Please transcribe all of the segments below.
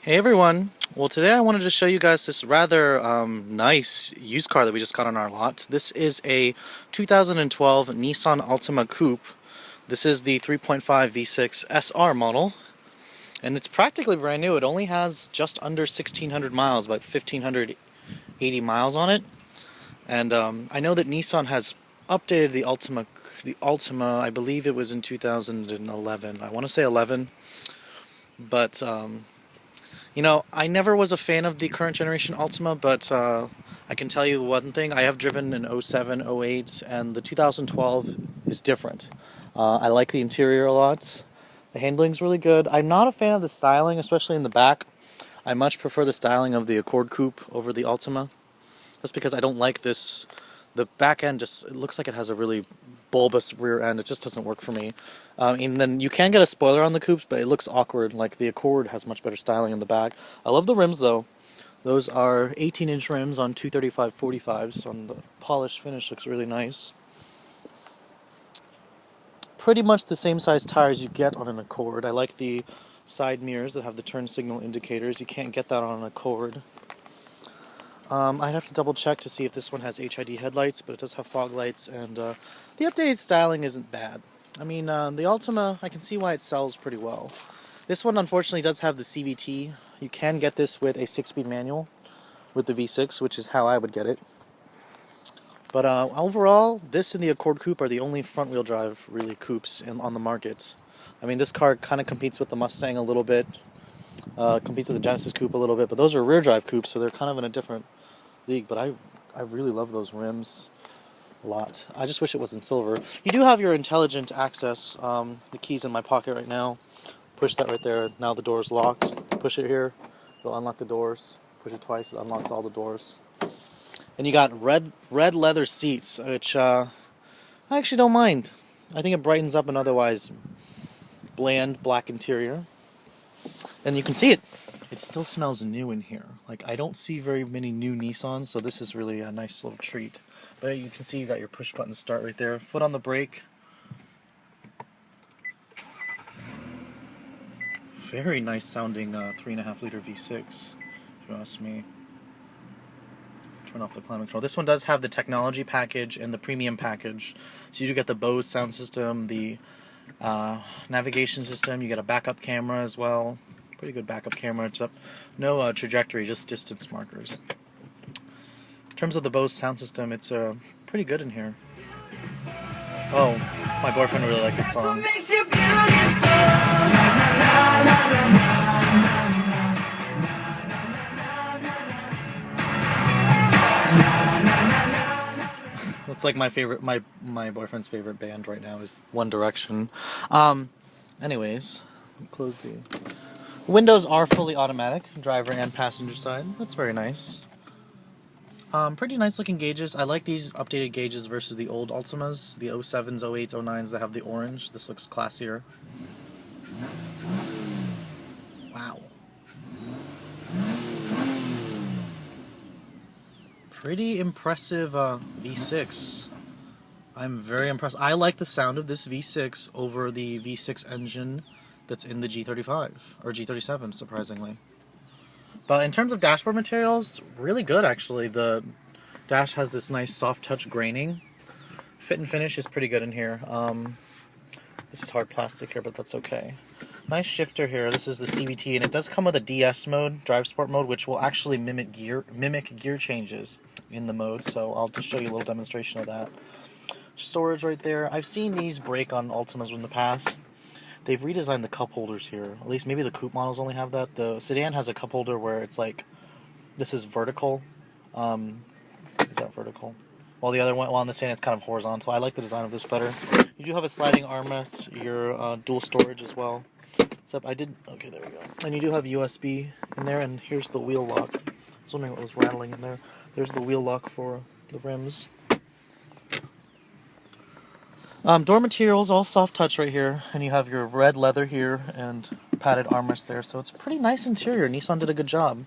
Hey everyone! Well, today I wanted to show you guys this rather nice used car that we just got on our lot. This is a 2012 Nissan Altima Coupe. This is the 3.5 V6 SR model, and it's practically brand new. It only has just under 1,600 miles, about 1,580 miles on it. And I know that Nissan has updated the Altima. I believe it was in 2011. I want to say 11, but you know, I never was a fan of the current generation Altima, but I can tell you one thing. I have driven an 07, 08, and the 2012 is different. I like the interior a lot. The handling's really good. I'm not a fan of the styling, especially in the back. I much prefer the styling of the Accord Coupe over the Altima. Just because I don't like this. The back end just, it looks like it has a really bulbous rear end. It just doesn't work for me. And then you can get a spoiler on the coupes, but it looks awkward. Like the Accord has much better styling in the back. I love the rims though. Those are 18-inch rims on 235 45s. So the polished finish looks really nice. Pretty much the same size tires you get on an Accord. I like the side mirrors that have the turn signal indicators. You can't get that on an Accord. I'd have to double check to see if this one has HID headlights, but it does have fog lights, and the updated styling isn't bad. I mean, the Altima, I can see why it sells pretty well. This one, unfortunately, does have the CVT. You can get this with a 6-speed manual with the V6, which is how I would get it. But overall, this and the Accord Coupe are the only front-wheel drive, really, coupes on the market. I mean, this car kind of competes with the Mustang a little bit, competes with the Genesis Coupe a little bit, but those are rear-drive coupes, so they're kind of in a different league. But I really love those rims a lot. I just wish it was in silver. You do have your intelligent access. The key's in my pocket right now. Push that right there. Now the door's locked. Push it here. It'll unlock the doors. Push it twice. It unlocks all the doors. And you got red leather seats, which I actually don't mind. I think it brightens up an otherwise bland black interior. And you can see it. It still smells new in here. Like, I don't see very many new Nissans, so this is really a nice little treat. But you can see you got your push button start right there. Foot on the brake. Very nice sounding 3.5 liter V6, if you ask me. Turn off the climate control. This one does have the technology package and the premium package. So you do get the Bose sound system, the navigation system. You get a backup camera as well. Pretty good backup camera. It's up, no trajectory, just distance markers. In terms of the Bose sound system, it's pretty good in here. Oh, my boyfriend really liked this song. It's like my favorite, my boyfriend's favorite band right now is One Direction. Anyways, close the windows are fully automatic, driver and passenger side. That's very nice. Pretty nice looking gauges. I like these updated gauges versus the old Altimas, the 07s, 08s, 09s that have the orange. This looks classier. Wow. Pretty impressive V6. I'm very impressed. I like the sound of this V6 over the V6 engine that's in the G35 or G37, surprisingly. But in terms of dashboard materials, really good actually. The dash has this nice soft touch graining. Fit and finish is pretty good in here. This is hard plastic here, but that's okay. Nice shifter here. This is the CVT, and it does come with a DS mode, Drive Sport mode, which will actually mimic gear changes in the mode. So I'll just show you a little demonstration of that. Storage right there. I've seen these break on Altimas in the past. They've redesigned the cup holders here. At least maybe the coupe models only have that. The sedan has a cup holder where it's like, this is vertical. Is that vertical? While the other one, on the sedan, it's kind of horizontal. I like the design of this better. You do have a sliding armrest, your dual storage as well. Except okay, there we go. And you do have USB in there, and here's the wheel lock. I was wondering what was rattling in there. There's the wheel lock for the rims. Door materials, all soft touch right here, and you have your red leather here and padded armrest there, so it's a pretty nice interior. Nissan did a good job.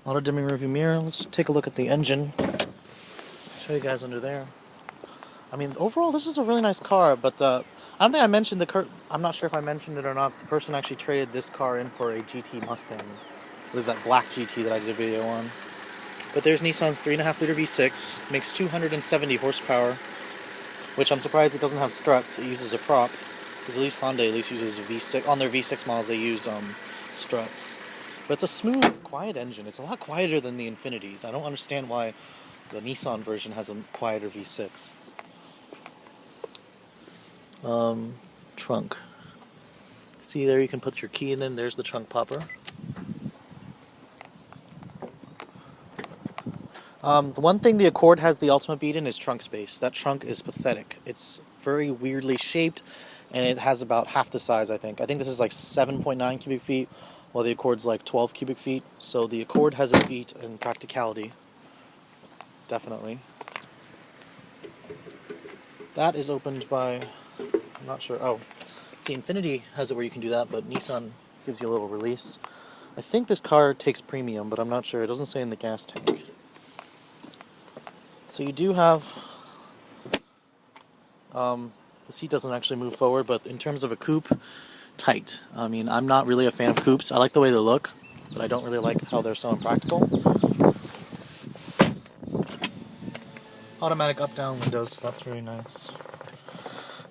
Auto dimming rearview mirror. Let's take a look at the engine. Show you guys under there. I mean, overall, this is a really nice car, but I don't think I mentioned I'm not sure if I mentioned it or not. The person actually traded this car in for a GT Mustang. was that black GT that I did a video on. But there's Nissan's 3.5 liter V6, makes 270 horsepower, which I'm surprised it doesn't have struts. It uses a prop, because at least Honda uses a V6. On their V6 models, they use struts. But it's a smooth, quiet engine. It's a lot quieter than the Infinities. I don't understand why the Nissan version has a quieter V6. Trunk. See there, you can put your key in. There's the trunk popper. The one thing the Accord has the Altima beat in is trunk space. That trunk is pathetic. It's very weirdly shaped, and it has about half the size, I think. I think this is like 7.9 cubic feet, while the Accord's like 12 cubic feet. So the Accord has a beat in practicality. Definitely. That is opened by, I'm not sure, oh, the Infiniti has it where you can do that, but Nissan gives you a little release. I think this car takes premium, but I'm not sure. It doesn't say in the gas tank. So you do have, the seat doesn't actually move forward, but in terms of a coupe, tight. I mean, I'm not really a fan of coupes. I like the way they look, but I don't really like how they're so impractical. Automatic up-down windows, that's very nice.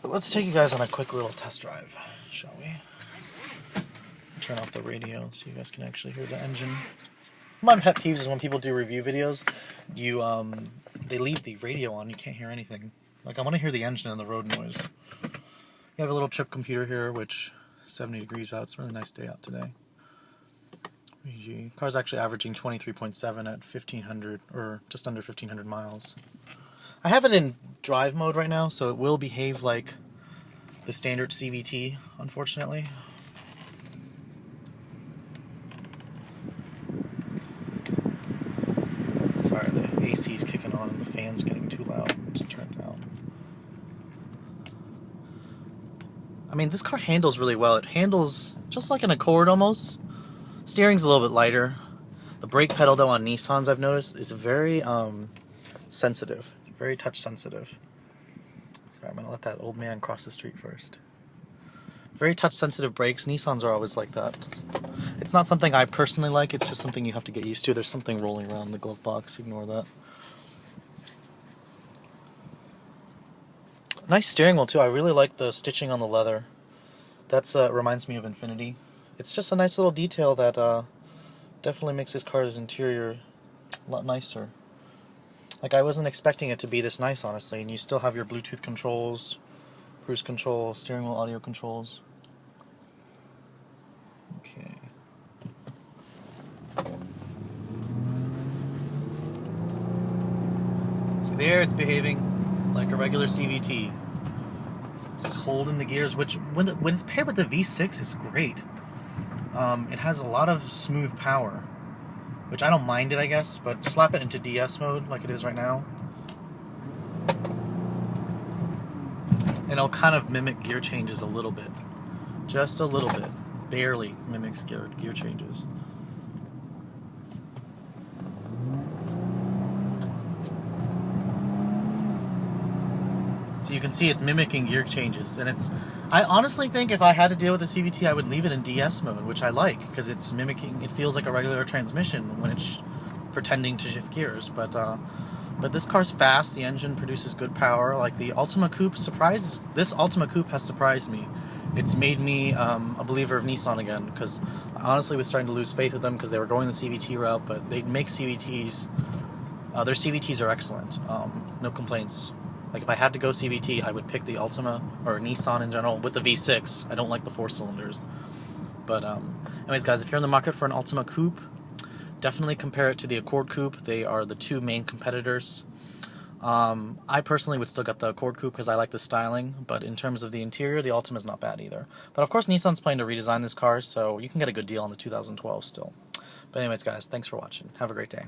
But let's take you guys on a quick little test drive, shall we? Turn off the radio so you guys can actually hear the engine. My pet peeves is when people do review videos, they leave the radio on, you can't hear anything. Like, I want to hear the engine and the road noise. You have a little trip computer here, which is 70 degrees out. It's a really nice day out today. Car's actually averaging 23.7 at 1,500, or just under 1,500 miles. I have it in drive mode right now, so it will behave like the standard CVT, unfortunately. Sorry, the AC's kicking on and the fan's getting too loud. Just turn it down. I mean, this car handles really well. It handles just like an Accord almost. Steering's a little bit lighter. The brake pedal, though, on Nissans, I've noticed, is very sensitive. Very touch sensitive. Sorry, I'm going to let that old man cross the street first. Very touch sensitive brakes. Nissans are always like that. It's not something I personally like, it's just something you have to get used to. There's something rolling around in the glove box, ignore that. Nice steering wheel too, I really like the stitching on the leather. That's reminds me of Infiniti. It's just a nice little detail that definitely makes this car's interior a lot nicer. Like, I wasn't expecting it to be this nice, honestly, and you still have your Bluetooth controls, cruise control, steering wheel audio controls. Okay. So there it's behaving like a regular CVT. Just holding the gears, which when it's paired with the V6 is great. It has a lot of smooth power, which I don't mind it, I guess, but slap it into DS mode like it is right now, and it'll kind of mimic gear changes a little bit. Just a little bit. Barely mimics gear changes. So you can see it's mimicking gear changes, and I honestly think if I had to deal with a CVT, I would leave it in DS mode, which I like, because it's mimicking, it feels like a regular transmission when it's pretending to shift gears, but this car's fast, the engine produces good power, like the Altima Coupe this Altima Coupe has surprised me. It's made me a believer of Nissan again, because I honestly was starting to lose faith with them because they were going the CVT route, but they make CVTs, their CVTs are excellent, no complaints. Like, if I had to go CVT, I would pick the Altima, or Nissan in general, with the V6. I don't like the 4 cylinders. But, anyways, guys, if you're in the market for an Altima Coupe, definitely compare it to the Accord Coupe. They are the two main competitors. I personally would still get the Accord Coupe because I like the styling, but in terms of the interior, the Altima is not bad either. But, of course, Nissan's planning to redesign this car, so you can get a good deal on the 2012 still. But anyways, guys, thanks for watching. Have a great day.